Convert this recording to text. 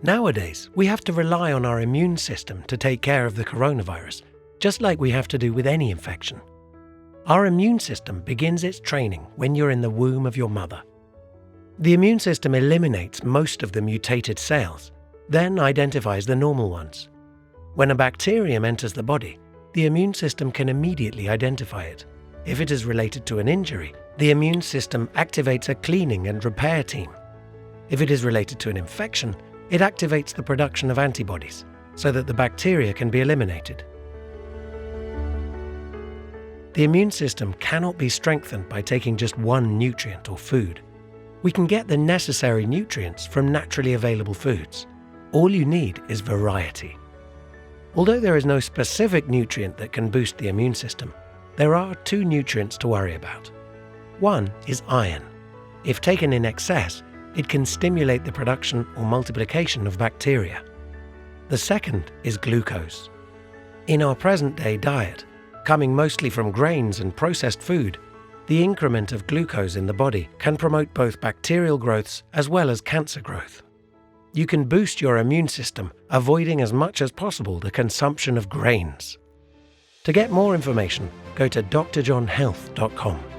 Nowadays, we have to rely on our immune system to take care of the coronavirus, just like we have to do with any infection. Our immune system begins its training when you're in the womb of your mother. The immune system eliminates most of the mutated cells, then identifies the normal ones. When a bacterium enters the body, the immune system can immediately identify it. If it is related to an injury, the immune system activates a cleaning and repair team. If it is related to an infection, it activates the production of antibodies so that the bacteria can be eliminated. The immune system cannot be strengthened by taking just one nutrient or food. We can get the necessary nutrients from naturally available foods. All you need is variety. Although there is no specific nutrient that can boost the immune system, there are two nutrients to worry about. One is iron. If taken in excess, it can stimulate the production or multiplication of bacteria. The second is glucose. In our present-day diet, coming mostly from grains and processed food, the increment of glucose in the body can promote both bacterial growths as well as cancer growth. You can boost your immune system, avoiding as much as possible the consumption of grains. To get more information, go to drjohnhealth.com.